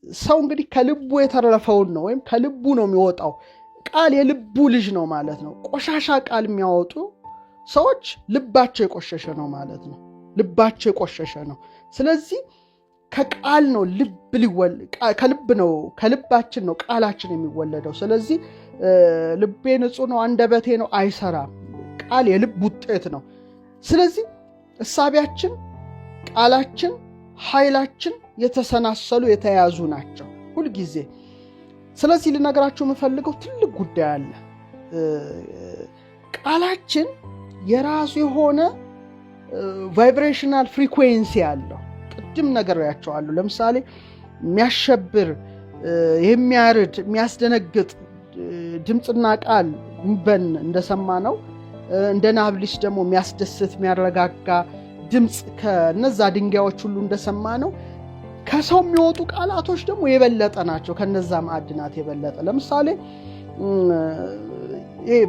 ሰው እንግዲህ ከልቡ የተረፈውን ነው ወይም ከልቡ ነው የሚወጣው። ቃል የልቡ ልጅ ነው ማለት ነው። ቆሻሻ ቃል የሚያወጡ ሰዎች ልባቸው የቆሸሸ ነው ማለት ነው። ልባቸው የቆሸሸ ነው። ስለዚህ ከቃል ነው ከልባችን ነው ቃላችን የሚወለደው። ስለዚህ ልቤ ንጹህ ነው አንደበቴ ነው አይሰራም። ቃል የልብ ውጤት ነው። ስለዚህ እሳቢያችን፣ ቃላችን፣ ኃይላችን የተሰናሰሉ የተያዙ ናቸው ሁልጊዜ። ስለዚህ ልነግራችሁ የምፈልገው ትልቅ ጉዳይ አለ። ቃላችን የራሱ የሆነ ቫይብሬሽናል ፍሪኩዌንሲ አለው። ቅድም ነግሬያቸዋለሁ። ለምሳሌ የሚያሸብር፣ የሚያርድ፣ የሚያስደነግጥ ድምፅና ቃል በን እንደሰማ ነው። እንደ ናብሊስ ደግሞ የሚያስደስት የሚያረጋጋ ድምፅ ከነዛ ድንጋዮች ሁሉ እንደሰማ ነው። ከሰው የሚወጡ ቃላቶች ደግሞ የበለጠ ናቸው፣ ከነዛ ማዕድናት የበለጠ። ለምሳሌ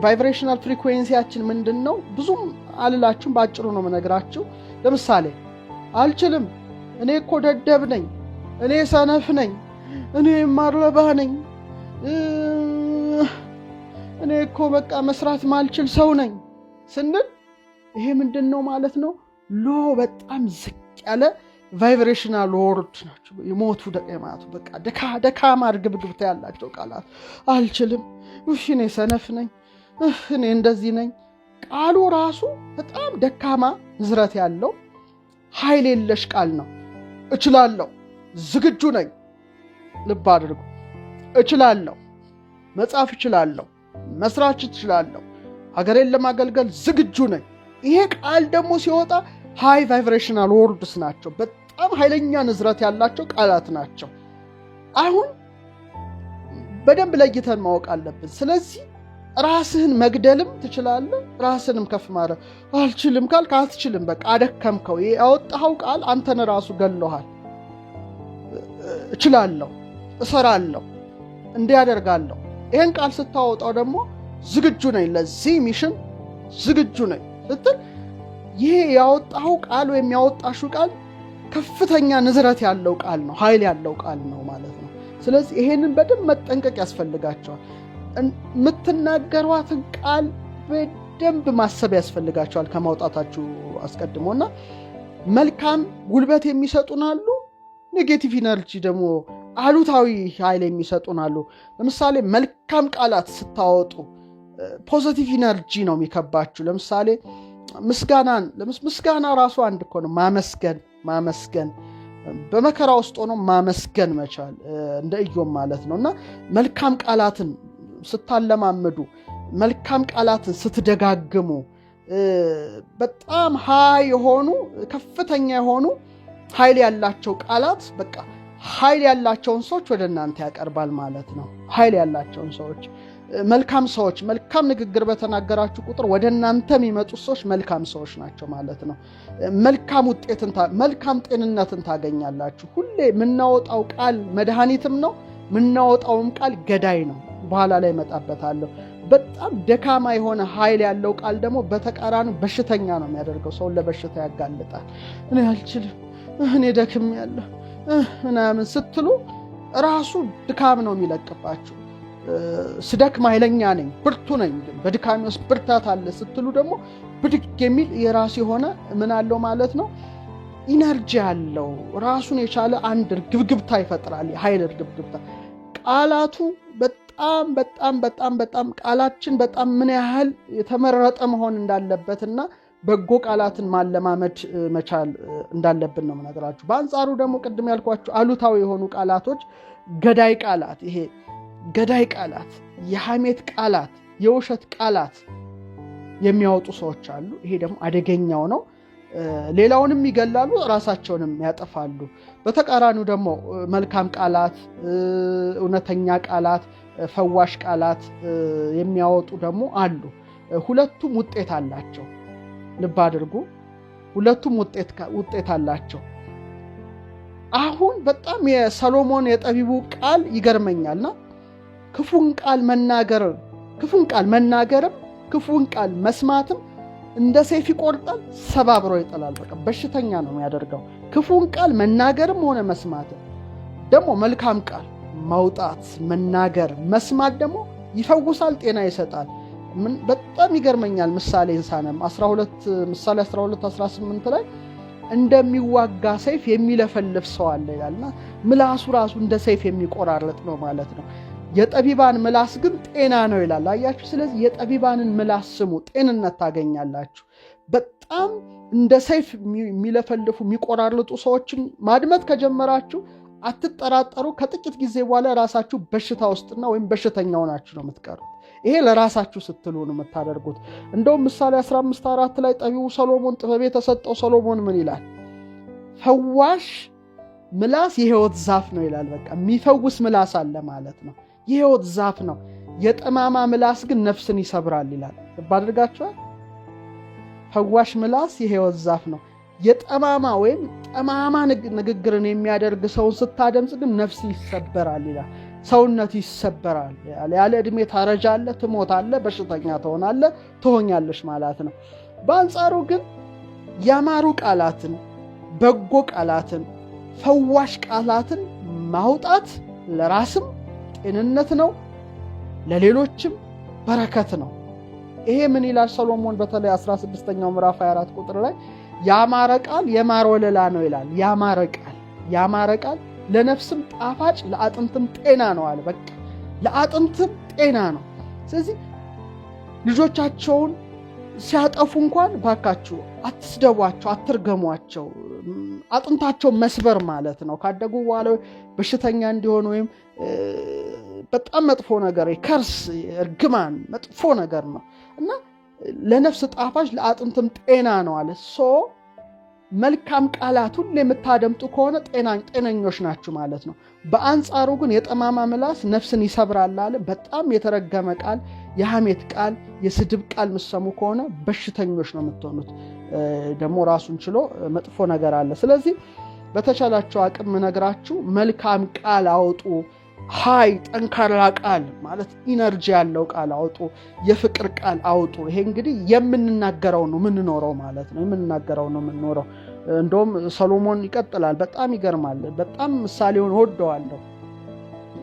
ቫይብሬሽናል ፍሪኩዌንሲያችን ምንድን ነው? ብዙም አልላችሁም፣ በአጭሩ ነው የምነግራችሁ። ለምሳሌ አልችልም፣ እኔ እኮ ደደብ ነኝ፣ እኔ ሰነፍ ነኝ፣ እኔ ማርለባ ነኝ፣ እኔ እኮ በቃ መስራት ማልችል ሰው ነኝ ስንል ይሄ ምንድን ነው ማለት ነው? በጣም ዝቅ ያለ ቫይብሬሽናል ወርድ ናቸው። የሞቱ ደቀማቱ በቃ ደካማ እርግብግብታ ያላቸው ቃላት። አልችልም፣ እኔ ሰነፍ ነኝ፣ እኔ እንደዚህ ነኝ። ቃሉ ራሱ በጣም ደካማ ንዝረት ያለው ኃይል የለሽ ቃል ነው። እችላለሁ፣ ዝግጁ ነኝ። ልብ አድርጉ። እችላለሁ፣ መጻፍ እችላለሁ፣ መስራት እችላለሁ፣ ሀገሬን ለማገልገል ዝግጁ ነኝ። ይሄ ቃል ደግሞ ሲወጣ ሃይ ቫይብሬሽናል ወርድስ ናቸው። በጣም ኃይለኛ ንዝረት ያላቸው ቃላት ናቸው። አሁን በደንብ ለይተን ማወቅ አለብን። ስለዚህ ራስህን መግደልም ትችላለህ፣ ራስህንም ከፍ ማድረግ። አልችልም ካልክ አትችልም፣ በቃ አደከምከው። ያወጣኸው ቃል አንተን ራሱ ገለሃል። እችላለሁ፣ እሰራለሁ፣ እንዲህ ያደርጋለሁ። ይህን ቃል ስታወጣው ደግሞ ዝግጁ ነኝ፣ ለዚህ ሚሽን ዝግጁ ነኝ ስትል ይሄ ያወጣኸው ቃል ወይም ያወጣሽው ቃል ከፍተኛ ንዝረት ያለው ቃል ነው፣ ኃይል ያለው ቃል ነው ማለት ነው። ስለዚህ ይሄንን በደንብ መጠንቀቅ ያስፈልጋቸዋል። የምትናገሯትን ቃል በደንብ ማሰብ ያስፈልጋቸዋል ከማውጣታችሁ አስቀድሞና መልካም ጉልበት የሚሰጡን አሉ፣ ኔጌቲቭ ኢነርጂ ደግሞ አሉታዊ ኃይል የሚሰጡን አሉ። ለምሳሌ መልካም ቃላት ስታወጡ ፖዚቲቭ ኢነርጂ ነው የሚከባችሁ። ለምሳሌ ምስጋና ራሱ አንድ እኮ ነው። ማመስገን በመከራ ውስጥ ሆኖ ማመስገን መቻል እንደ ኢዮብ ማለት ነውና መልካም ቃላትን ስታለማመዱ፣ መልካም ቃላትን ስትደጋግሙ በጣም ከፍተኛ የሆኑ ኃይል ያላቸው ቃላት በቃ ኃይል ያላቸውን ሰዎች ወደ እናንተ ያቀርባል ማለት ነው። ኃይል ያላቸውን ሰዎች፣ መልካም ሰዎች፣ መልካም ንግግር በተናገራችሁ ቁጥር ወደ እናንተ የሚመጡ ሰዎች መልካም ሰዎች ናቸው ማለት ነው። መልካም ጤንነትን ታገኛላችሁ። ሁሌ የምናወጣው ቃል መድኃኒትም ነው፣ የምናወጣውም ቃል ገዳይ ነው። በኋላ ላይ እመጣበታለሁ። በጣም ደካማ የሆነ ኃይል ያለው ቃል ደግሞ በተቃራኒ በሽተኛ ነው የሚያደርገው፣ ሰውን ለበሽታ ያጋልጣል። እኔ አልችልም፣ እኔ ደክሜያለሁ ምናምን ስትሉ ራሱ ድካም ነው የሚለቅባችሁ። ስደክም ኃይለኛ ነኝ፣ ብርቱ ነኝ፣ በድካሜ ውስጥ ብርታት አለ ስትሉ ደግሞ ብድግ የሚል የራሱ የሆነ ምን አለው ማለት ነው፣ ኢነርጂ አለው። ራሱን የቻለ አንድ እርግብግብታ ይፈጥራል፣ የኃይል እርግብግብታ። ቃላቱ በጣም በጣም በጣም በጣም ቃላችን በጣም ምን ያህል የተመረጠ መሆን እንዳለበትና በጎ ቃላትን ማለማመድ መቻል እንዳለብን ነው የምነግራችሁ። በአንጻሩ ደግሞ ቅድም ያልኳችሁ አሉታዊ የሆኑ ቃላቶች፣ ገዳይ ቃላት፣ ይሄ ገዳይ ቃላት፣ የሐሜት ቃላት፣ የውሸት ቃላት የሚያወጡ ሰዎች አሉ። ይሄ ደግሞ አደገኛው ነው። ሌላውንም ይገላሉ፣ ራሳቸውንም ያጠፋሉ። በተቃራኒው ደግሞ መልካም ቃላት፣ እውነተኛ ቃላት፣ ፈዋሽ ቃላት የሚያወጡ ደግሞ አሉ። ሁለቱም ውጤት አላቸው። ልብ አድርጉ፣ ሁለቱም ውጤት አላቸው። አሁን በጣም የሰሎሞን የጠቢቡ ቃል ይገርመኛልና ክፉን ቃል መናገርም ክፉን ቃል መስማትም እንደ ሰይፍ ይቆርጣል፣ ሰባብሮ ይጥላል። በቃ በሽተኛ ነው የሚያደርገው። ክፉን ቃል መናገርም ሆነ መስማትም ደግሞ መልካም ቃል ማውጣት፣ መናገር፣ መስማት ደግሞ ይፈውሳል፣ ጤና ይሰጣል። በጣም ይገርመኛል። ምሳሌ እንሳነም ምሳሌ 12:18 ላይ እንደሚዋጋ ሰይፍ የሚለፈልፍ ሰው አለ ይላልና ምላሱ ራሱ እንደ ሰይፍ የሚቆራረጥ ነው ማለት ነው። የጠቢባን ምላስ ግን ጤና ነው ይላል። አያችሁ። ስለዚህ የጠቢባንን ምላስ ስሙ፣ ጤንነት ታገኛላችሁ። በጣም እንደ ሰይፍ የሚለፈልፉ የሚቆራርጡ ሰዎችን ማድመጥ ከጀመራችሁ አትጠራጠሩ፣ ከጥቂት ጊዜ በኋላ ራሳችሁ በሽታ ውስጥና ወይም በሽተኛ ሆናችሁ ነው የምትቀሩት። ይሄ ለራሳችሁ ስትሉ ነው የምታደርጉት። እንደውም ምሳሌ 15:4 ላይ ጠቢቡ ሰሎሞን ጥበብ የተሰጠው ሰሎሞን ምን ይላል? ፈዋሽ ምላስ የሕይወት ዛፍ ነው ይላል። በቃ የሚፈውስ ምላስ አለ ማለት ነው። የሕይወት ዛፍ ነው። የጠማማ ምላስ ግን ነፍስን ይሰብራል ይላል። ባድርጋችኋል። ፈዋሽ ምላስ የሕይወት ዛፍ ነው። የጠማማ ወይም ጠማማ ንግግርን የሚያደርግ ሰውን ስታደምጽ ግን ነፍስ ይሰበራል ይላል። ሰውነት ይሰበራል። ያለ ዕድሜ ታረጃለህ፣ ትሞታለህ፣ በሽተኛ ትሆናለህ፣ ትሆኛለሽ ማለት ነው። በአንጻሩ ግን ያማሩ ቃላትን፣ በጎ ቃላትን፣ ፈዋሽ ቃላትን ማውጣት ለራስም ጤንነት ነው፣ ለሌሎችም በረከት ነው። ይሄ ምን ይላል ሰሎሞን? በተለይ 16ኛው ምዕራፍ 24 ቁጥር ላይ ያማረ ቃል የማር ወለላ ነው ይላል። ያማረ ቃል ለነፍስም ጣፋጭ ለአጥንትም ጤና ነው አለ። በቃ ለአጥንትም ጤና ነው። ስለዚህ ልጆቻቸውን ሲያጠፉ እንኳን ባካችሁ አትስደቧቸው፣ አትርገሟቸው። አጥንታቸው መስበር ማለት ነው። ካደጉ በኋላ በሽተኛ እንዲሆኑ ወይም በጣም መጥፎ ነገር ከርስ፣ እርግማን መጥፎ ነገር ነው እና ለነፍስ ጣፋጭ ለአጥንትም ጤና ነው አለ። መልካም ቃላት ሁሉ የምታደምጡ ከሆነ ጤነኞች ናችሁ ማለት ነው። በአንጻሩ ግን የጠማማ ምላስ ነፍስን ይሰብራል አለ። በጣም የተረገመ ቃል፣ የሐሜት ቃል፣ የስድብ ቃል ምሰሙ ከሆነ በሽተኞች ነው የምትሆኑት። ደግሞ ራሱን ችሎ መጥፎ ነገር አለ። ስለዚህ በተቻላቸው አቅም ነግራችሁ መልካም ቃል አውጡ። ጠንካራ ቃል ማለት ኢነርጂ ያለው ቃል አውጡ። የፍቅር ቃል አውጡ። ይሄ እንግዲህ የምንናገረው ነው የምንኖረው ማለት ነው። የምንናገረው ነው የምንኖረው። እንደውም ሰሎሞን ይቀጥላል። በጣም ይገርማል። በጣም ምሳሌውን ወደዋለሁ።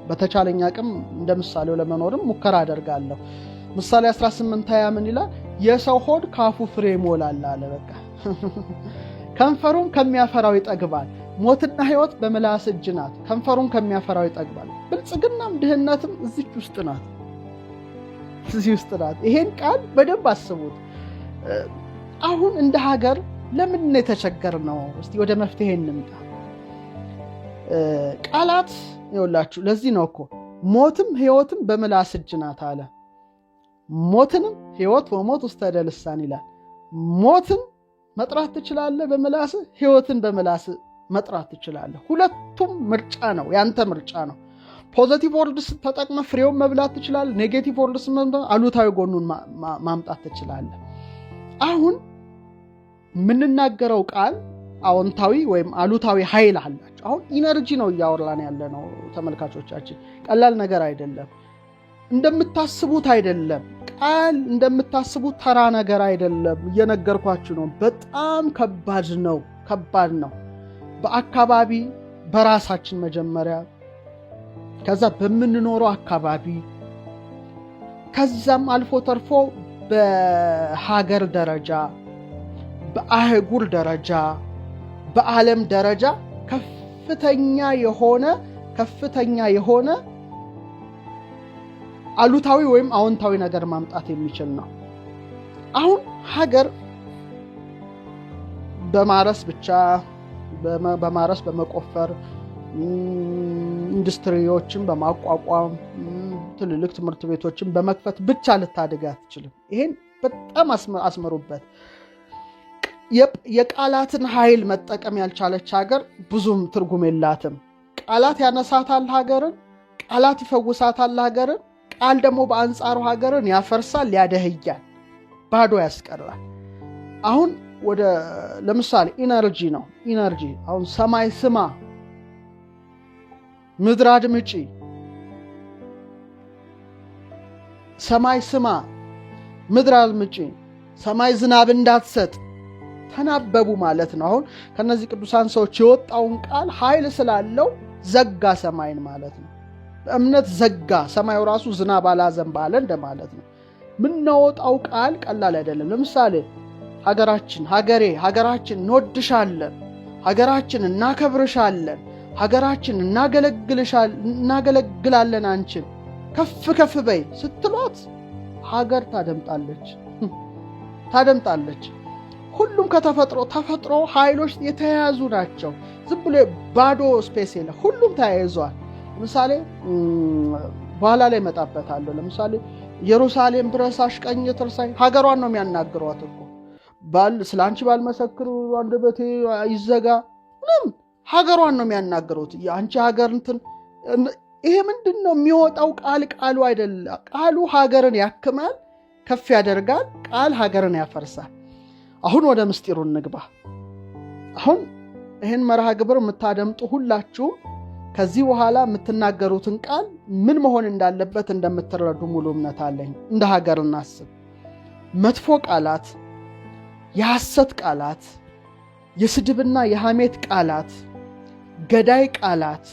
በተቻለኝ አቅም እንደ ምሳሌው ለመኖርም ሙከራ አደርጋለሁ። ምሳሌ 18:20 ምን ይላል? የሰው ሆድ ካፉ ፍሬ ይሞላል አለ። በቃ ከንፈሩም ከሚያፈራው ይጠግባል። ሞትና ሕይወት በምላስ እጅ ናት፣ ከንፈሩን ከሚያፈራው ይጠግባል። ብልጽግናም ድህነትም እዚህ ውስጥ ናት። ይሄን ቃል በደንብ አስቡት። አሁን እንደ ሀገር ለምን ነው የተቸገርነው? እስቲ ወደ መፍትሄ እንምጣ። ቃላት ይኸውላችሁ፣ ለዚህ ነው እኮ ሞትም ሕይወትም በምላስ እጅ ናት አለ። ሞትንም ሕይወት ወሞት ውስተ እደ ልሳን ይላል። ሞትን መጥራት ትችላለህ በምላስ፣ ሕይወትን በምላስ መጥራት ትችላለህ። ሁለቱም ምርጫ ነው፣ ያንተ ምርጫ ነው። ፖዚቲቭ ወርድስ ተጠቅመህ ፍሬውን መብላት ትችላለህ። ኔጌቲቭ ወርድስ አሉታዊ ጎኑን ማምጣት ትችላለህ። አሁን የምንናገረው ቃል አዎንታዊ ወይም አሉታዊ ኃይል አላቸው። አሁን ኢነርጂ ነው እያወራን ያለ ነው ተመልካቾቻችን። ቀላል ነገር አይደለም። እንደምታስቡት አይደለም። ቃል እንደምታስቡት ተራ ነገር አይደለም። እየነገርኳችሁ ነው። በጣም ከባድ ነው። በአካባቢ በራሳችን መጀመሪያ፣ ከዛ በምንኖረው አካባቢ፣ ከዛም አልፎ ተርፎ በሀገር ደረጃ፣ በአህጉር ደረጃ፣ በዓለም ደረጃ ከፍተኛ የሆነ አሉታዊ ወይም አዎንታዊ ነገር ማምጣት የሚችል ነው። አሁን ሀገር በማረስ ብቻ በማረስ በመቆፈር ኢንዱስትሪዎችን በማቋቋም ትልልቅ ትምህርት ቤቶችን በመክፈት ብቻ ልታድግ አትችልም። ይሄን በጣም አስመሩበት። የቃላትን ኃይል መጠቀም ያልቻለች ሀገር ብዙም ትርጉም የላትም። ቃላት ያነሳታል ሀገርን፣ ቃላት ይፈውሳታል ሀገርን። ቃል ደግሞ በአንጻሩ ሀገርን ያፈርሳል፣ ያደህያል፣ ባዶ ያስቀራል። አሁን ለምሳሌ ኢነርጂ ነው። ኢነርጂ አሁን ሰማይ ስማ፣ ምድር አድምጪ፣ ሰማይ ስማ፣ ምድር አድምጪ፣ ሰማይ ዝናብ እንዳትሰጥ ተናበቡ ማለት ነው። አሁን ከነዚህ ቅዱሳን ሰዎች የወጣውን ቃል ኃይል ስላለው ዘጋ ሰማይን ማለት ነው። በእምነት ዘጋ ሰማዩ ራሱ ዝናብ አላዘንባለ እንደማለት ነው። ምናወጣው ቃል ቀላል አይደለም። ለምሳሌ ሀገራችን እንወድሻለን፣ ሀገራችን እናከብርሻለን፣ ሀገራችን እናገለግላለን፣ አንቺን ከፍ ከፍ በይ ስትሏት ሀገር ታደምጣለች። ሁሉም ተፈጥሮ ኃይሎች የተያያዙ ናቸው። ዝም ብሎ ባዶ ስፔስ የለ፣ ሁሉም ተያይዟል። ለምሳሌ በኋላ ላይ መጣበታለሁ። ለምሳሌ ኢየሩሳሌም ብረሳሽ ቀኝ ትርሳኝ፣ ሀገሯን ነው የሚያናግሯት እኮ። ስላንቺ ባልመሰክሩ አንደበቴ ይዘጋ፣ ምንም ሀገሯን ነው የሚያናግሩት። አንቺ ሀገር ይሄ ምንድነው የሚወጣው ቃሉ አይደለም። ቃሉ ሀገርን ያክማል፣ ከፍ ያደርጋል። ቃል ሀገርን ያፈርሳል። አሁን ወደ ምስጢሩ እንግባ። አሁን ይህን መርሃ ግብር የምታደምጡ ሁላችሁም ከዚህ በኋላ የምትናገሩትን ቃል ምን መሆን እንዳለበት እንደምትረዱ ሙሉ እምነት አለኝ። እንደ ሀገር እናስብ። መጥፎ ቃላት፣ የሐሰት ቃላት፣ የስድብና የሐሜት ቃላት፣ ገዳይ ቃላት፣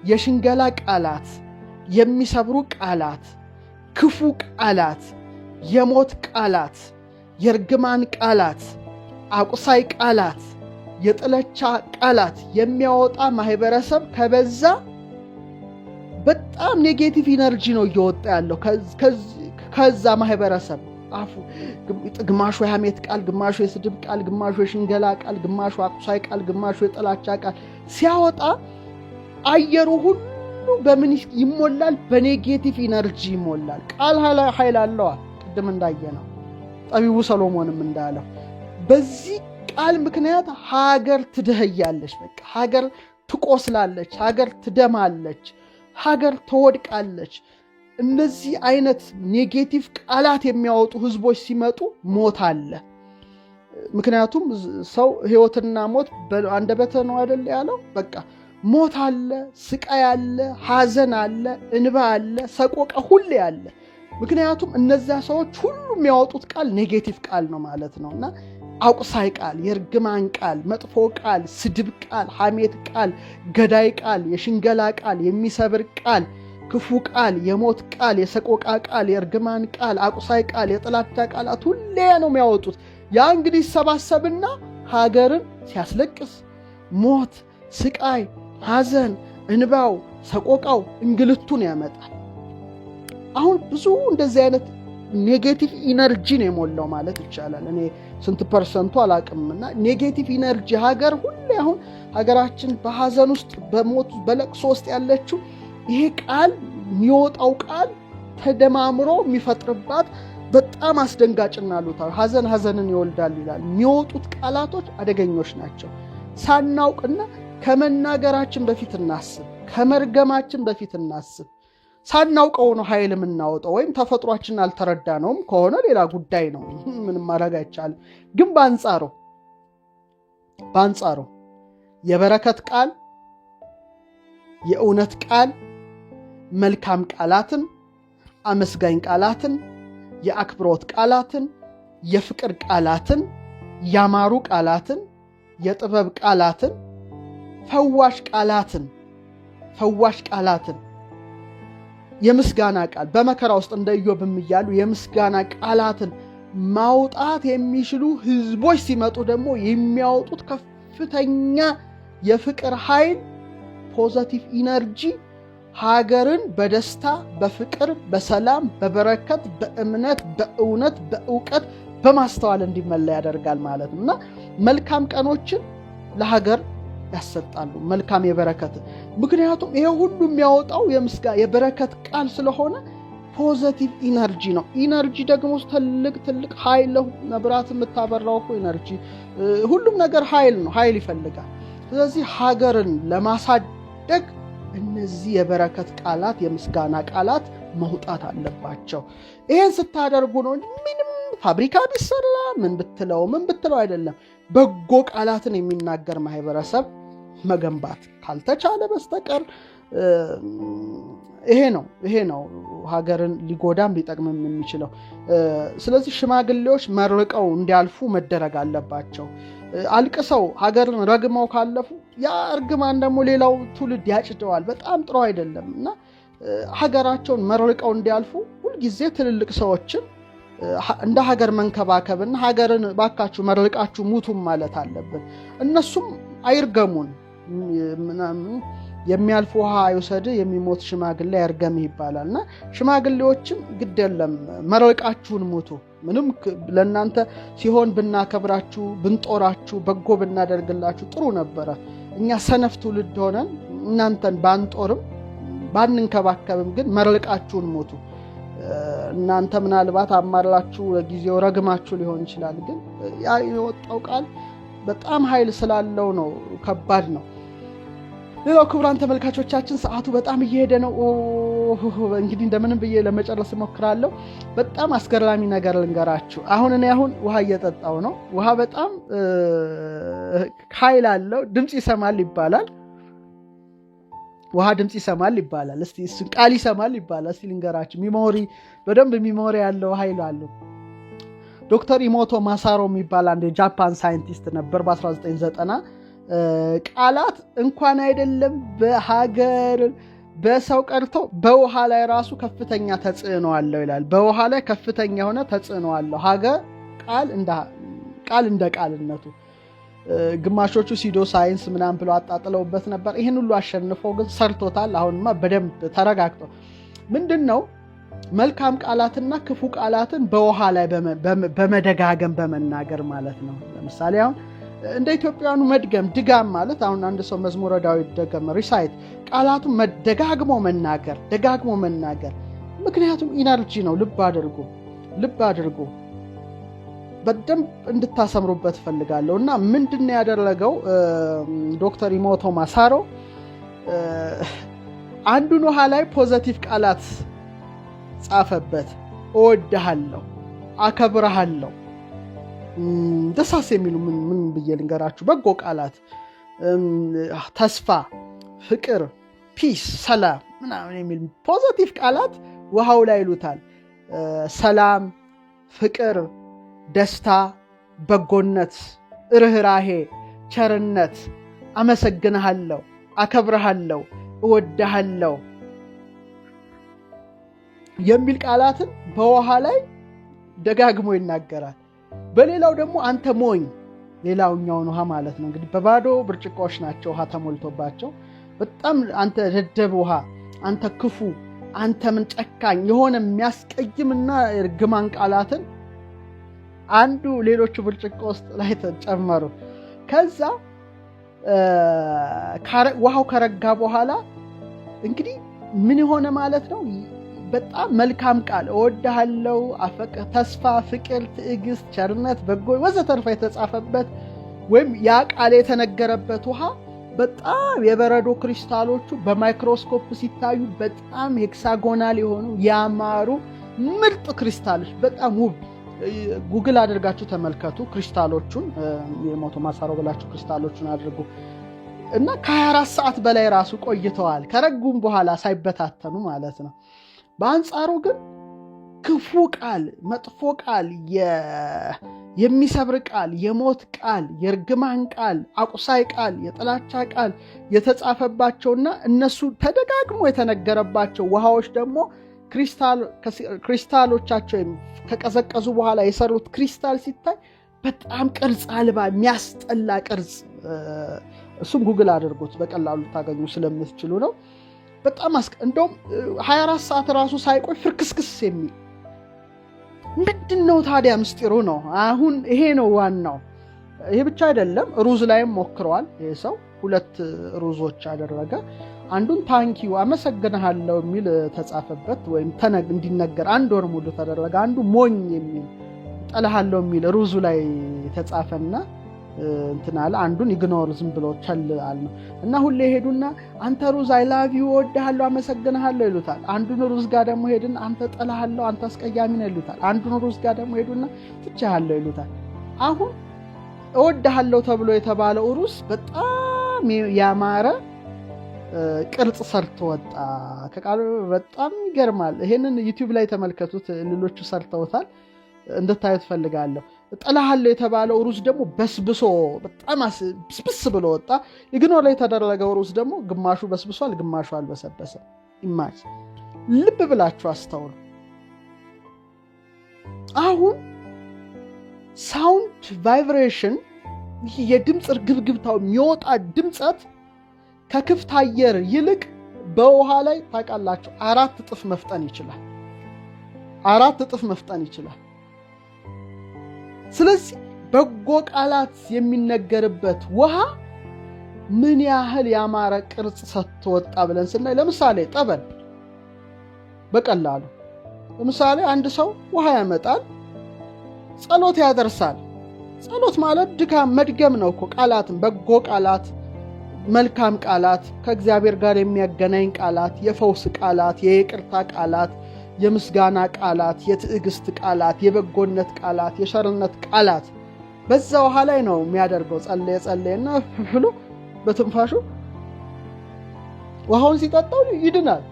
የሽንገላ ቃላት፣ የሚሰብሩ ቃላት፣ ክፉ ቃላት፣ የሞት ቃላት፣ የርግማን ቃላት፣ አቁሳይ ቃላት፣ የጥላቻ ቃላት የሚያወጣ ማህበረሰብ ከበዛ በጣም ኔጌቲቭ ኢነርጂ ነው እየወጣ ያለው ከዛ ማህበረሰብ አፉ። ግማሹ የሐሜት ቃል፣ ግማሹ የስድብ ቃል፣ ግማሹ የሽንገላ ቃል፣ ግማሹ አቁሳይ ቃል፣ ግማሹ የጥላቻ ቃል ሲያወጣ አየሩ ሁሉ በምን ይሞላል? በኔጌቲቭ ኢነርጂ ይሞላል። ቃል ኃይል አለዋ። ቅድም እንዳየነው ጠቢቡ ሰሎሞንም እንዳለው በዚህ ቃል ምክንያት ሀገር ትደህያለች። በቃ ሀገር ትቆስላለች፣ ሀገር ትደማለች፣ ሀገር ትወድቃለች። እነዚህ አይነት ኔጌቲቭ ቃላት የሚያወጡ ህዝቦች ሲመጡ ሞት አለ። ምክንያቱም ሰው ህይወትና ሞት አንደበተ ነው አይደል ያለው። በቃ ሞት አለ፣ ስቃይ አለ፣ ሐዘን አለ፣ እንባ አለ፣ ሰቆቃ ሁሌ አለ። ምክንያቱም እነዚያ ሰዎች ሁሉ የሚያወጡት ቃል ኔጌቲቭ ቃል ነው ማለት ነውና አቁሳይ ቃል፣ የርግማን ቃል፣ መጥፎ ቃል፣ ስድብ ቃል፣ ሐሜት ቃል፣ ገዳይ ቃል፣ የሽንገላ ቃል፣ የሚሰብር ቃል፣ ክፉ ቃል፣ የሞት ቃል፣ የሰቆቃ ቃል፣ የርግማን ቃል፣ አቁሳይ ቃል፣ የጥላቻ ቃላት ሁሌ ነው የሚያወጡት። ያ እንግዲህ ሰባሰብና ሀገርን ሲያስለቅስ ሞት፣ ስቃይ፣ ሐዘን፣ እንባው፣ ሰቆቃው፣ እንግልቱን ያመጣል። አሁን ብዙ እንደዚህ አይነት ኔጌቲቭ ኢነርጂ ነው የሞላው ማለት ይቻላል። እኔ ስንት ፐርሰንቱ አላቅምና ኔጌቲቭ ኢነርጂ ሀገር ሁሌ አሁን ሀገራችን በሐዘን ውስጥ በሞት በለቅሶ ውስጥ ያለችው ይሄ ቃል የሚወጣው ቃል ተደማምሮ የሚፈጥርባት በጣም አስደንጋጭና ሉታዊ ሐዘንን ይወልዳል ይላል። የሚወጡት ቃላቶች አደገኞች ናቸው። ሳናውቅና ከመናገራችን በፊት እናስብ፣ ከመርገማችን በፊት እናስብ። ሳናውቀው ነው ኃይል የምናወጣው፣ ወይም ተፈጥሯችን አልተረዳነውም ከሆነ ሌላ ጉዳይ ነው፣ ምንም ማድረግ አይቻልም። ግን በአንጻሩ የበረከት ቃል፣ የእውነት ቃል፣ መልካም ቃላትን፣ አመስጋኝ ቃላትን፣ የአክብሮት ቃላትን፣ የፍቅር ቃላትን፣ ያማሩ ቃላትን፣ የጥበብ ቃላትን፣ ፈዋሽ ቃላትን የምስጋና ቃል በመከራ ውስጥ እንደ ኢዮብም እያሉ የምስጋና ቃላትን ማውጣት የሚችሉ ህዝቦች ሲመጡ ደግሞ የሚያወጡት ከፍተኛ የፍቅር ኃይል፣ ፖዘቲቭ ኢነርጂ ሀገርን በደስታ፣ በፍቅር፣ በሰላም፣ በበረከት፣ በእምነት፣ በእውነት፣ በእውቀት፣ በማስተዋል እንዲመላ ያደርጋል ማለት ነው እና መልካም ቀኖችን ለሀገር ያሰጣሉ። መልካም የበረከት ምክንያቱም ይሄ ሁሉ የሚያወጣው የበረከት ቃል ስለሆነ ፖዘቲቭ ኢነርጂ ነው። ኢነርጂ ደግሞ ትልቅ ኃይል ነው። መብራት የምታበራው እኮ ኢነርጂ፣ ሁሉም ነገር ኃይል ነው፣ ኃይል ይፈልጋል። ስለዚህ ሀገርን ለማሳደግ እነዚህ የበረከት ቃላት፣ የምስጋና ቃላት መውጣት አለባቸው። ይሄን ስታደርጉ ነው እንጂ ምንም ፋብሪካ ቢሰራ ምን ብትለው አይደለም። በጎ ቃላትን የሚናገር ማህበረሰብ መገንባት ካልተቻለ በስተቀር ይሄ ነው ሀገርን ሊጎዳም ሊጠቅምም የሚችለው። ስለዚህ ሽማግሌዎች መርቀው እንዲያልፉ መደረግ አለባቸው። አልቅሰው ሀገርን ረግመው ካለፉ ያ እርግማን ደግሞ ሌላው ትውልድ ያጭደዋል። በጣም ጥሩ አይደለም እና ሀገራቸውን መርቀው እንዲያልፉ ሁልጊዜ ትልልቅ ሰዎችን እንደ ሀገር መንከባከብና ሀገርን ባካችሁ መርቃችሁ ሙቱም ማለት አለብን። እነሱም አይርገሙን። የሚያልፍ ውሃ አይውሰድ የሚሞት ሽማግሌ አይርገም ይባላልና ሽማግሌዎችም ግድ የለም መርቃችሁን ሙቱ። ምንም ለእናንተ ሲሆን ብናከብራችሁ ብንጦራችሁ በጎ ብናደርግላችሁ ጥሩ ነበረ። እኛ ሰነፍ ትውልድ ሆነን እናንተን ባንጦርም ባንንከባከብም ግን መርቃችሁን ሙቱ። እናንተ ምናልባት አማራችሁ ለጊዜው ረግማችሁ ሊሆን ይችላል። ግን ያ የወጣው ቃል በጣም ኃይል ስላለው ነው፣ ከባድ ነው። ሌላው ክቡራን ተመልካቾቻችን ሰዓቱ በጣም እየሄደ ነው። እንግዲህ እንደምንም ብዬ ለመጨረስ እሞክራለሁ። በጣም አስገራሚ ነገር ልንገራችሁ። አሁን ውሃ እየጠጣው ነው። ውሃ በጣም ኃይል አለው። ድምጽ ይሰማል ይባላል። ውሃ ድምጽ ይሰማል ይባላል። እስቲ እሱ ቃል ይሰማል ይባላል። እስቲ ልንገራችሁ። በደንብ ሚሞሪ ያለው ኃይል አለው። ዶክተር ኢሞቶ ማሳሮ የሚባል አንድ የጃፓን ሳይንቲስት ነበር በ1990 ቃላት እንኳን አይደለም በሀገር በሰው ቀርቶ በውሃ ላይ ራሱ ከፍተኛ ተጽዕኖ አለው ይላል። በውሃ ላይ ከፍተኛ የሆነ ተጽዕኖ አለው ሀገር ቃል እንደ ቃልነቱ። ግማሾቹ ሲዶ ሳይንስ ምናምን ብለው አጣጥለውበት ነበር። ይህን ሁሉ አሸንፎ ግን ሰርቶታል። አሁንማ በደንብ ተረጋግጦ ምንድነው መልካም ቃላትና ክፉ ቃላትን በውሃ ላይ በመደጋገም በመናገር ማለት ነው። ለምሳሌ አሁን እንደ ኢትዮጵያውያኑ መድገም ድጋም ማለት አሁን አንድ ሰው መዝሙረ ዳዊት ደገመ ሪሳይት ቃላቱን ደጋግሞ መናገር ምክንያቱም ኢነርጂ ነው። ልብ አድርጉ በደንብ እንድታሰምሩበት ፈልጋለሁ። እና ምንድነው ያደረገው ዶክተር ኢሞቶ ማሳሮ አንዱን ውሃ ላይ ፖዚቲቭ ቃላት ጻፈበት። እወድሃለሁ፣ አከብርሃለሁ፣ ደሳስ የሚሉ ምን ብዬ ልንገራችሁ፣ በጎ ቃላት፣ ተስፋ፣ ፍቅር፣ ፒስ፣ ሰላም ምናምን የሚል ፖዚቲቭ ቃላት ውሃው ላይ ይሉታል። ሰላም፣ ፍቅር፣ ደስታ፣ በጎነት፣ ርህራሄ፣ ቸርነት፣ አመሰግንሃለሁ፣ አከብርሃለሁ፣ እወድሃለሁ የሚል ቃላትን በውሃ ላይ ደጋግሞ ይናገራል። በሌላው ደግሞ አንተ ሞኝ፣ ሌላውኛውን ውሃ ማለት ነው እንግዲህ በባዶ ብርጭቆዎች ናቸው ውሃ ተሞልቶባቸው፣ በጣም አንተ ደደብ ውሃ፣ አንተ ክፉ፣ አንተ ምን ጨካኝ የሆነ የሚያስቀይምና እርግማን ቃላትን አንዱ ሌሎቹ ብርጭቆ ውስጥ ላይ ተጨመሩ። ከዛ ውሃው ከረጋ በኋላ እንግዲህ ምን ሆነ ማለት ነው? በጣም መልካም ቃል እወድሃለሁ፣ ተስፋ፣ ፍቅር፣ ትዕግስት፣ ቸርነት፣ በጎ ወዘተርፈ የተጻፈበት ወይም ያ ቃል የተነገረበት ውሃ በጣም የበረዶ ክሪስታሎቹ በማይክሮስኮፕ ሲታዩ በጣም ሄክሳጎናል የሆኑ ያማሩ ምርጥ ክሪስታሎች፣ በጣም ውብ። ጉግል አድርጋችሁ ተመልከቱ ክሪስታሎቹን፣ የኢሞቶ ማሳሮ ብላችሁ ክሪስታሎቹን አድርጉ እና ከ24 ሰዓት በላይ ራሱ ቆይተዋል ከረጉም በኋላ ሳይበታተኑ ማለት ነው። በአንጻሩ ግን ክፉ ቃል፣ መጥፎ ቃል፣ የሚሰብር ቃል፣ የሞት ቃል፣ የርግማን ቃል፣ አቁሳይ ቃል፣ የጥላቻ ቃል የተጻፈባቸውና እነሱ ተደጋግሞ የተነገረባቸው ውሃዎች ደግሞ ክሪስታሎቻቸው ከቀዘቀዙ በኋላ የሰሩት ክሪስታል ሲታይ በጣም ቅርጽ አልባ የሚያስጠላ ቅርጽ፣ እሱም ጉግል አድርጉት በቀላሉ ታገኙ ስለምትችሉ ነው። በጣም እንደውም 24 ሰዓት ራሱ ሳይቆይ ፍርክስክስ የሚል ምንድነው ታዲያ? ምስጢሩ ነው። አሁን ይሄ ነው ዋናው። ይሄ ብቻ አይደለም፣ ሩዝ ላይም ሞክረዋል ይሄ ሰው። 2 ሩዞች አደረገ። አንዱን ታንኪዩ አመሰግንሃለሁ የሚል ተጻፈበት ወይም እንዲነገር 1 ወር ሙሉ ተደረገ። አንዱ ሞኝ የሚል ጠላሃለሁ የሚል ሩዙ ላይ ተጻፈና እንትናለ። አንዱን ኢግኖር ዝም ብሎ ቸልአል ነው እና ሁሌ ሄዱና አንተ ሩዝ አይ ላቭ ዩ እወድሃለሁ አመሰግንሃለሁ ይሉታል። አንዱን ሩዝ ጋር ደግሞ ሄድና አንተ ጠላሃለሁ አንተ አስቀያሚ ነህ ይሉታል። አንዱን ሩዝ ጋር ደግሞ ሄዱና ትቻለሁ ይሉታል። አሁን እወድሃለሁ ተብሎ የተባለው ሩዝ በጣም ያማረ ቅርጽ ሰርቶ ወጣ ከቃሉ። በጣም ይገርማል። ይሄንን ዩቲዩብ ላይ ተመልከቱት፣ ሌሎቹ ሰርተውታል፣ እንድታዩት ፈልጋለሁ። ጥላሃለሁ የተባለው ሩዝ ደግሞ በስብሶ በጣም ስብስ ብሎ ወጣ። ኢግኖር ላይ የተደረገው ሩዝ ደግሞ ግማሹ በስብሷል፣ ግማሹ አልበሰበሰም። ኢማጅ ልብ ብላችሁ አስተውሉ። አሁን ሳውንድ ቫይብሬሽን የድምፅ እርግብግብታው የሚወጣ ድምፀት ከክፍት አየር ይልቅ በውሃ ላይ ታውቃላችሁ 4 እጥፍ መፍጠን ይችላል። 4 እጥፍ መፍጠን ይችላል። ስለዚህ በጎ ቃላት የሚነገርበት ውሃ ምን ያህል ያማረ ቅርጽ ሰጥቶ ወጣ ብለን ስናይ፣ ለምሳሌ ጠበል በቀላሉ ለምሳሌ አንድ ሰው ውሃ ያመጣል፣ ጸሎት ያደርሳል። ጸሎት ማለት ድካም መድገም ነው እኮ ቃላትን፣ በጎ ቃላት፣ መልካም ቃላት፣ ከእግዚአብሔር ጋር የሚያገናኝ ቃላት፣ የፈውስ ቃላት፣ የይቅርታ ቃላት፣ የምስጋና ቃላት፣ የትዕግስት ቃላት፣ የበጎነት ቃላት፣ የሸርነት ቃላት በዛ ውሃ ላይ ነው የሚያደርገው። ጸለየና ብሎ በትንፋሹ ውሃውን ሲጠጣው ይድናል።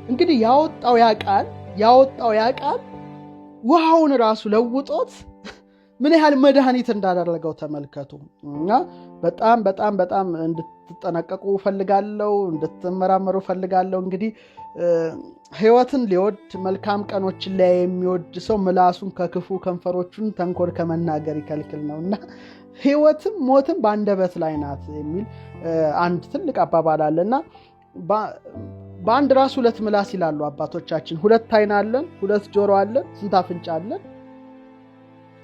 እንግዲህ ያወጣው ያ ቃል ውሃውን ራሱ ለውጦት ምን ያህል መድኃኒት እንዳደረገው ተመልከቱ። እና በጣም በጣም በጣም እንድትጠነቀቁ ፈልጋለሁ፣ እንድትመራመሩ ፈልጋለሁ። እንግዲህ ሕይወትን ሊወድ መልካም ቀኖችን ላይ የሚወድ ሰው ምላሱን ከክፉ ከንፈሮቹን ተንኮል ከመናገር ይከልክል ነውና ሕይወትም ሞትም በአንደበት ላይ ናት የሚል አንድ ትልቅ አባባል አለና በአንድ ራስ 2 ምላስ ይላሉ አባቶቻችን። 2 አይን አለን፣ 2 ጆሮ አለን፣ ስንት አፍንጫ አለን?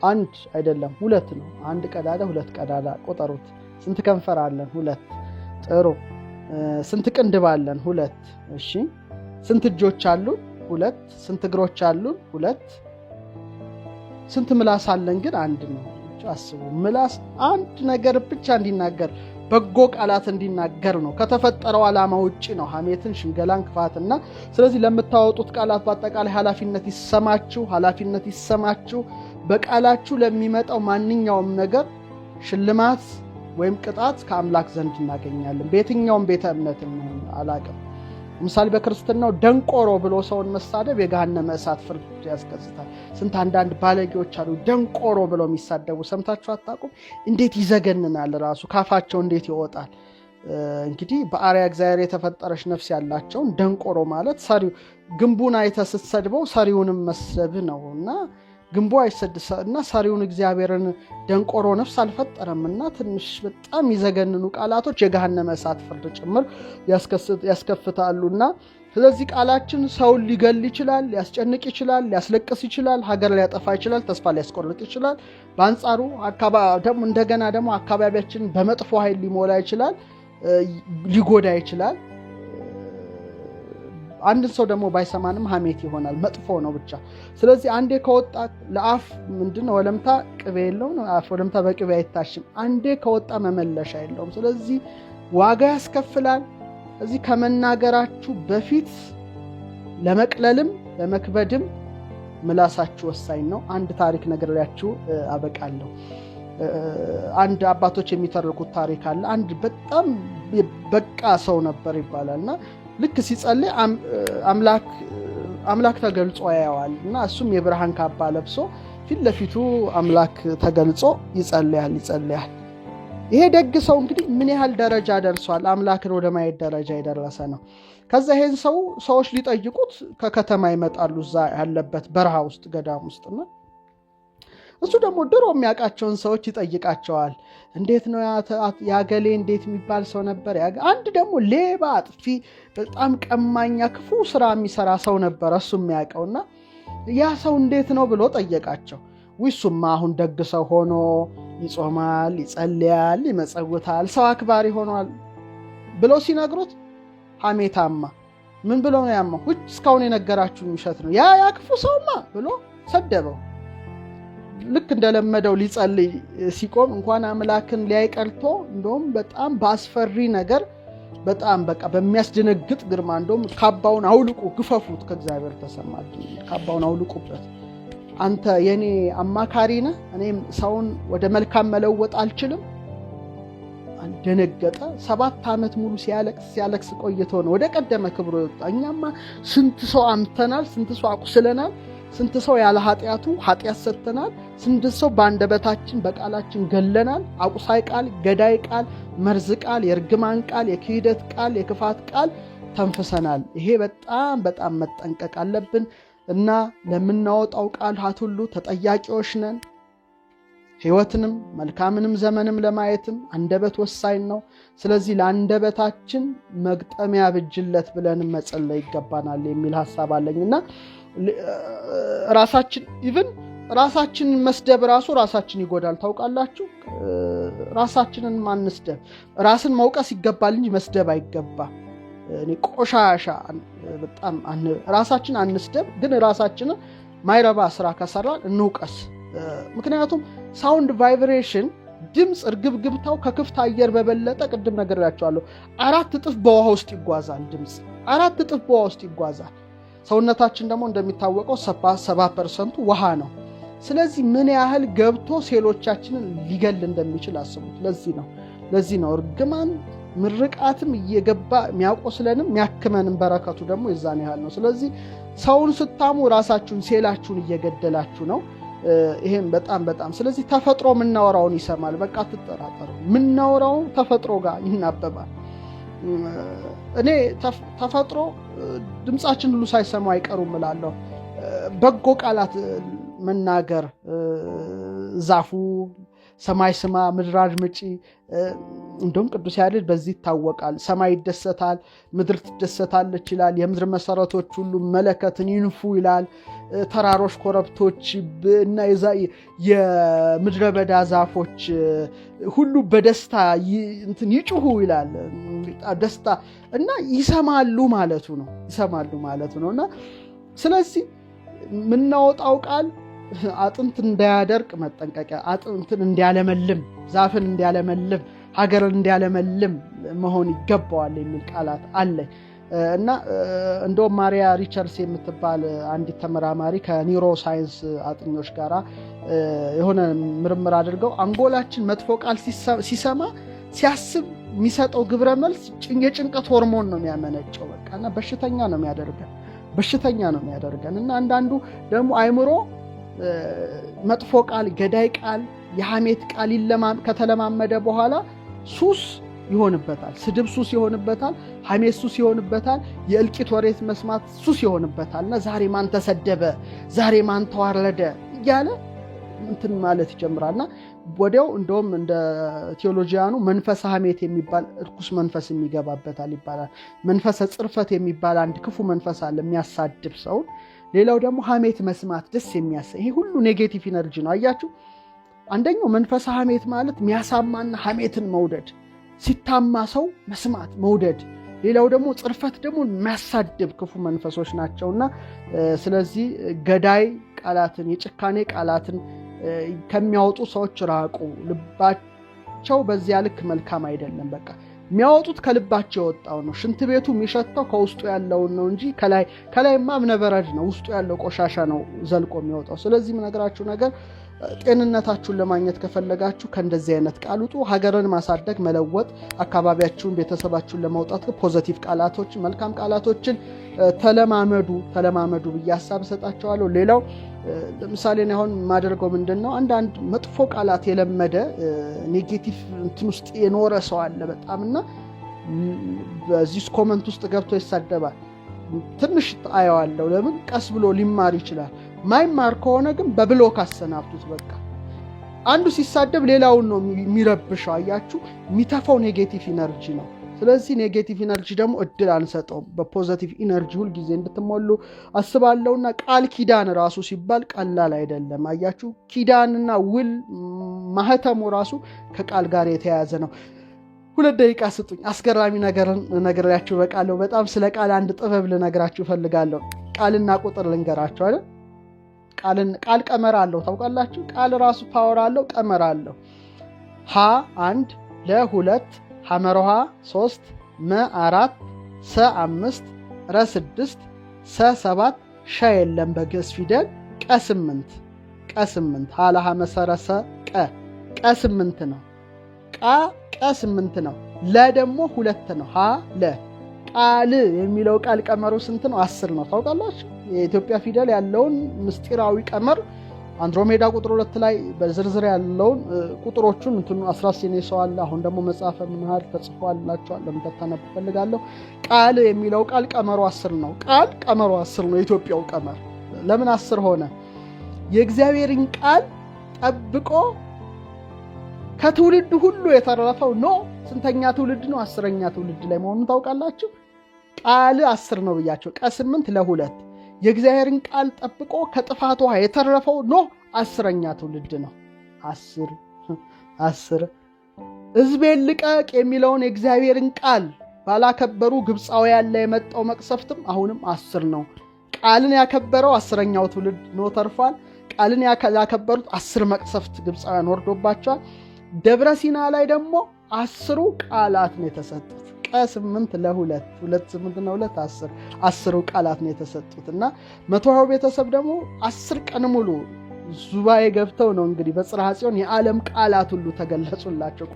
አንድ አይደለም 2 ነው። 1 ቀዳዳ 2 ቀዳዳ ቆጠሩት። ስንት ከንፈር አለን? 2። ጥሩ። ስንት ቅንድብ አለን? 2። እሺ። ስንት እጆች አሉን? 2። ስንት እግሮች አሉን? 2። ስንት ምላስ አለን? ግን 1 ነው። አስቡ። ምላስ አንድ ነገር ብቻ እንዲናገር በጎ ቃላት እንዲናገር ነው። ከተፈጠረው ዓላማ ውጪ ነው ሐሜትን፣ ሽንገላን፣ ክፋትና። ስለዚህ ለምታወጡት ቃላት በአጠቃላይ ኃላፊነት ይሰማችሁ። በቃላችሁ ለሚመጣው ማንኛውም ነገር ሽልማት ወይም ቅጣት ከአምላክ ዘንድ እናገኛለን። በየትኛውም ቤተ እምነት አላቅም። ለምሳሌ በክርስትናው ደንቆሮ ብሎ ሰውን መሳደብ የገሃነመ እሳት ፍርድ ያስከስታል። ስንት አንዳንድ ባለጌዎች አሉ ደንቆሮ ብለው የሚሳደቡ፣ ሰምታችሁ አታውቁም? እንዴት ይዘገንናል! ራሱ ካፋቸው እንዴት ይወጣል! እንግዲህ በአርአያ እግዚአብሔር የተፈጠረች ነፍስ ያላቸውን ደንቆሮ ማለት ሰሪው ግንቡን አይተህ ስትሰድበው ሰሪውንም መስደብህ ነውና ግንቡ አይሰድሰና ሰሪውን እግዚአብሔርን ደንቆሮ ነፍስ አልፈጠረምና ትንሽ በጣም ይዘገንኑ ቃላቶች የገሃነመ እሳት ፍርድ ጭምር ያስከፍታሉና ስለዚህ ቃላችን ሰውን ሊገል ይችላል፣ ሊያስጨንቅ ይችላል፣ ሊያስለቅስ ይችላል፣ ሀገር ሊያጠፋ ይችላል፣ ተስፋ ሊያስቆርጥ ይችላል። በአንጻሩ ደግሞ አካባቢያችንን በመጥፎ ኃይል ሊሞላ ይችላል፣ ሊጎዳ ይችላል። አንድ ሰው ደግሞ ባይሰማንም ሐሜት ይሆናል፣ መጥፎ ነው ብቻ። ስለዚህ አንዴ ከወጣ ለአፍ ምንድነው ወለምታ ቅቤ የለውም፣ አፍ ወለምታ በቅቤ አይታሽም። አንዴ ከወጣ መመለሻ የለውም። ስለዚህ ዋጋ ያስከፍላል። እዚህ ከመናገራችሁ በፊት ለመቅለልም ለመክበድም ምላሳችሁ ወሳኝ ነው። አንድ ታሪክ ነግሬያችሁ አበቃለሁ። አንድ አባቶች የሚተርኩት ታሪክ አለ። አንድ በጣም በቃ ሰው ነበር ይባላልና ልክ ሲጸልይ አምላክ ተገልጾ ያየዋል እና እሱም የብርሃን ካባ ለብሶ ፊት ለፊቱ አምላክ ተገልጾ ይጸልያል። ይሄ ደግ ሰው እንግዲህ ምን ያህል ደረጃ ደርሷል? አምላክን ወደ ማየት ደረጃ የደረሰ ነው። ከዛ ይሄን ሰዎች ሊጠይቁት ከከተማ ይመጣሉ፣ እዛ ያለበት በረሃ ውስጥ ገዳም ውስጥና እሱ ደግሞ ድሮ የሚያውቃቸውን ሰዎች ይጠይቃቸዋል። እንዴት ነው ያገሌ እንዴት የሚባል ሰው ነበር? አንድ ደግሞ ሌባ፣ አጥፊ፣ በጣም ቀማኛ፣ ክፉ ስራ የሚሰራ ሰው ነበር እሱ የሚያውቀውና ያ ሰው እንዴት ነው ብሎ ጠየቃቸው። እሱማ አሁን ደግ ሰው ሆኖ ይጾማል፣ ይጸልያል፣ ይመጸውታል፣ ሰው አክባሪ ሆኗል ብለው ሲነግሩት ሐሜታማ ምን ብሎ ነው ያማው? እስካሁን የነገራችሁኝ ውሸት ነው፣ ያ ክፉ ሰውማ ብሎ ሰደበው። ልክ እንደለመደው ሊጸልይ ሲቆም እንኳን አምላክን ሊያይ ቀርቶ እንደውም በጣም በአስፈሪ ነገር በጣም በቃ በሚያስደነግጥ ግርማ እንደውም ካባውን አውልቁ፣ ግፈፉት፣ ከእግዚአብሔር ተሰማ፣ ካባውን አውልቁበት፣ አንተ የኔ አማካሪ ነህ፣ እኔም ሰውን ወደ መልካም መለወጥ አልችልም። ደነገጠ። 7 ዓመት ሙሉ ሲያለቅስ ቆይቶ ነው ወደ ቀደመ ክብሩ የወጣ። እኛማ ስንት ሰው አምተናል፣ ስንት ሰው አቁስለናል፣ ስንት ሰው ያለ ኃጢአት ሰጥተናል። ስንት ሰው በአንደበታችን በቃላችን ገለናል። አቁሳይ ቃል፣ ገዳይ ቃል፣ መርዝ ቃል፣ የርግማን ቃል፣ የክህደት ቃል፣ የክፋት ቃል ተንፍሰናል። ይሄ በጣም በጣም መጠንቀቅ አለብን እና ለምናወጣው ቃላት ሁሉ ተጠያቂዎች ነን። ሕይወትንም መልካምንም ዘመንም ለማየትም አንደበት ወሳኝ ነው። ስለዚህ ለአንደበታችን መግጠሚያ ብጅለት ብለን መጸለይ ይገባናል የሚል ሐሳብ አለኝና ራሳችንን መስደብ ራሱ ራሳችን ይጎዳል። ታውቃላችሁ? ራሳችንን ማንስደብ፣ ራስን መውቀስ ይገባል እንጂ መስደብ አይገባም። ቆሻሻ በጣም ራሳችን አንስደብ፣ ግን ራሳችንን ማይረባ ስራ ከሰራን እንውቀስ። ምክንያቱም ሳውንድ ቫይብሬሽን ድምፅ እርግብግብታው ከክፍት አየር በበለጠ ቅድም ነግሬያቸዋለሁ 4 እጥፍ በውሃ ውስጥ ይጓዛል። ድምፅ 4 እጥፍ በውሃ ውስጥ ይጓዛል። ሰውነታችን ደግሞ እንደሚታወቀው 70% ውሃ ነው። ስለዚህ ምን ያህል ገብቶ ሴሎቻችንን ሊገል እንደሚችል አስቡት። ለዚህ ነው እርግማን ምርቃትም እየገባ የሚያቆስለንም የሚያክመንም በረከቱ ደግሞ የዛን ያህል ነው። ስለዚህ ሰውን ስታሙ ራሳችሁን ሴላችሁን እየገደላችሁ ነው። ይሄም በጣም ስለዚህ ተፈጥሮ ምናወራውን ይሰማል። በቃ አትጠራጠሩ። ምናወራው ተፈጥሮ ጋር ይናበባል። እኔ ተፈጥሮ ድምጻችን ሁሉ ሳይሰማ አይቀሩም እላለሁ። በጎ ቃላት መናገር፣ ዛፉ ሰማይ ስማ ምድር አድምጪ፣ እንደውም ቅዱስ ያሬድ በዚህ ይታወቃል። ሰማይ ይደሰታል፣ ምድር ትደሰታለች ይላል። የምድር መሰረቶች ሁሉ መለከትን ይንፉ ይላል። ተራሮች፣ ኮረብቶች እና የምድረ በዳ ዛፎች ሁሉ በደስታ ይጩሁ ይላል። ደስታ እና ይሰማሉ ማለቱ ነው። እና ስለዚህ ምናወጣው ቃል አጥንት እንዳያደርቅ መጠንቀቂያ፣ አጥንትን እንዲያለመልም፣ ዛፍን እንዲያለመልም፣ ሀገርን እንዲያለመልም መሆን ይገባዋል የሚል ቃላት አለ እና እንደውም ማሪያ ሪቸርስ የምትባል አንዲት ተመራማሪ ከኒውሮ ሳይንስ አጥኞች ጋራ የሆነ ምርምር አድርገው አንጎላችን መጥፎ ቃል ሲያስብ የሚሰጠው ግብረ መልስ የጭንቀት ሆርሞን ነው የሚያመነጨው። በቃና በሽተኛ ነው የሚያደርገን እና አንዳንዱ ደግሞ አይምሮ መጥፎ ቃል፣ ገዳይ ቃል፣ የሐሜት ቃል ከተለማመደ በኋላ ሱስ ይሆንበታል። ስድብ ሱስ ይሆንበታል። ሐሜት ሱስ ይሆንበታል። የእልቂት ወሬት መስማት ሱስ ይሆንበታልና ዛሬ ማን ተሰደበ፣ ዛሬ ማን ተዋረደ እያለ እንትን ማለት ይጀምራልና ወዲያው እንደውም እንደ ቴዎሎጂያኑ መንፈስ ሐሜት የሚባል እርኩስ መንፈስ የሚገባበታል ይባላል። መንፈስ ጽርፈት የሚባል አንድ ክፉ መንፈስ አለ የሚያሳድብ ሰው። ሌላው ደግሞ ሐሜት መስማት ደስ የሚያሰኝ። ይሄ ሁሉ ኔጌቲቭ ኢነርጂ ነው። አያችሁ? አንደኛው መንፈስ ሐሜት ማለት የሚያሳማና ሐሜትን መውደድ፣ ሲታማ ሰው መስማት መውደድ። ሌላው ደግሞ ጽርፈት ደግሞ የሚያሳድብ ክፉ መንፈሶች ናቸውና ስለዚህ ገዳይ ቃላትን፣ የጭካኔ ቃላትን ከሚያወጡ ሰዎች ራቁ። ልባቸው በዚያ ልክ መልካም አይደለም። በቃ የሚያወጡት ከልባቸው የወጣው ነው። ሽንት ቤቱ የሚሸተው ከውስጡ ያለውን ነው እንጂ ከላይማ እብነበረድ ነው። ውስጡ ያለው ቆሻሻ ነው ዘልቆ የሚወጣው። ስለዚህ የምነግራችሁ ነገር ጤንነታችሁን ለማግኘት ከፈለጋችሁ ከእንደዚህ አይነት ቃል ውጡ። ሀገርን ማሳደግ፣ መለወጥ፣ አካባቢያችሁን፣ ቤተሰባችሁን ለማውጣት ፖዘቲቭ ቃላቶችን፣ መልካም ቃላቶችን ተለማመዱ ብዬ ሀሳብ እሰጣቸዋለሁ። ሌላው ለምሳሌ አሁን የማደርገው ምንድነው፣ አንዳንድ መጥፎ ቃላት የለመደ ኔጌቲቭ እንትን ውስጥ የኖረ ሰው አለ በጣምና በዚህ ኮመንት ውስጥ ገብቶ ይሳደባል። ትንሽ አየዋለሁ። ለምን ቀስ ብሎ ሊማር ይችላል። ማይማር ከሆነ ግን በብሎክ አሰናብቱት። በቃ አንዱ ሲሳደብ ሌላውን ነው የሚረብሸው። አያችሁ? የሚተፋው ኔጌቲቭ ኢነርጂ ነው። ስለዚህ ኔጌቲቭ ኢነርጂ ደግሞ እድል አንሰጠውም። በፖዚቲቭ ኢነርጂ ሁል ጊዜ እንድትሞሉ አስባለሁና ቃል ኪዳን ራሱ ሲባል ቀላል አይደለም። አያችሁ? ኪዳንና ውል ማህተሙ ራሱ ከቃል ጋር የተያያዘ ነው። 2 ደቂቃ ስጡኝ። አስገራሚ ነገር ነግራችሁ በቃለሁ። በጣም ስለ ቃል አንድ ጥበብ ልነግራችሁ እፈልጋለሁ። ቃልና ቁጥር ልንገራችሁ አይደል? ቃል ቀመር አለው። ታውቃላችሁ? ቃል ራሱ ፓወር አለው፣ ቀመር አለው። ሀ 1 ለ 2 ሐመሮሃ 3 መ 4 ሰ 5 ረ 6 ሰ 7 ሸ የለም በግዕዝ ፊደል ቀ 8 ሀላሃ መሰረሰ ቀ 8 ነው። ቀ 8 ነው። ለ ደግሞ 2 ነው። ሀ ለ ቀ ቃል የሚለው ቃል ቀመሩ ስንት ነው? 10 ነው። ታውቃላችሁ? የኢትዮጵያ ፊደል ያለውን ምስጢራዊ ቀመር አንድሮሜዳ ቁጥር 2 ላይ በዝርዝር ያለውን ቁጥሮቹን 19 ሰው አለ። አሁን ደግሞ መጽሐፈ ምንሃር ተጽፏላችኋል። ለምታነቡ ፈልጋለሁ። ቃል የሚለው ቃል ቀመሩ 10 ነው። ቃል ቀመሩ 10 ነው። የኢትዮጵያው ቀመር ለምን 10 ሆነ? የእግዚአብሔርን ቃል ጠብቆ ከትውልድ ሁሉ የተረፈው ስንተኛ ትውልድ ነው? 10ኛ ትውልድ ላይ መሆኑን ታውቃላችሁ? ቃል 10 ነው ብያቸው። ቀ8 ለ2 የእግዚአብሔርን ቃል ጠብቆ ከጥፋት ውሃ የተረፈው 10ኛ ትውልድ ነው። 10 ሕዝቤን ልቀቅ የሚለውን የእግዚአብሔርን ቃል ባላከበሩ ግብፃውያን ላይ የመጣው መቅሰፍትም አሁንም 10 ነው። ቃልን ያከበረው 10ኛው ትውልድ ተርፏል። ቃልን ያከበሩት 10 መቅሰፍት ግብፃውያን ወርዶባቸዋል። ደብረ ሲና ላይ ደግሞ 10 ቃላት ነው የተሰጡት። ቀ8 ለ2 28 እና 2 10 ቃላት ነው የተሰጡት እና 120 ቤተሰብ ደግሞ 10 ቀን ሙሉ ሱባኤ ገብተው ነው እንግዲህ በጽርሐ ጽዮን የዓለም ቃላት ሁሉ ተገለጹላቸው።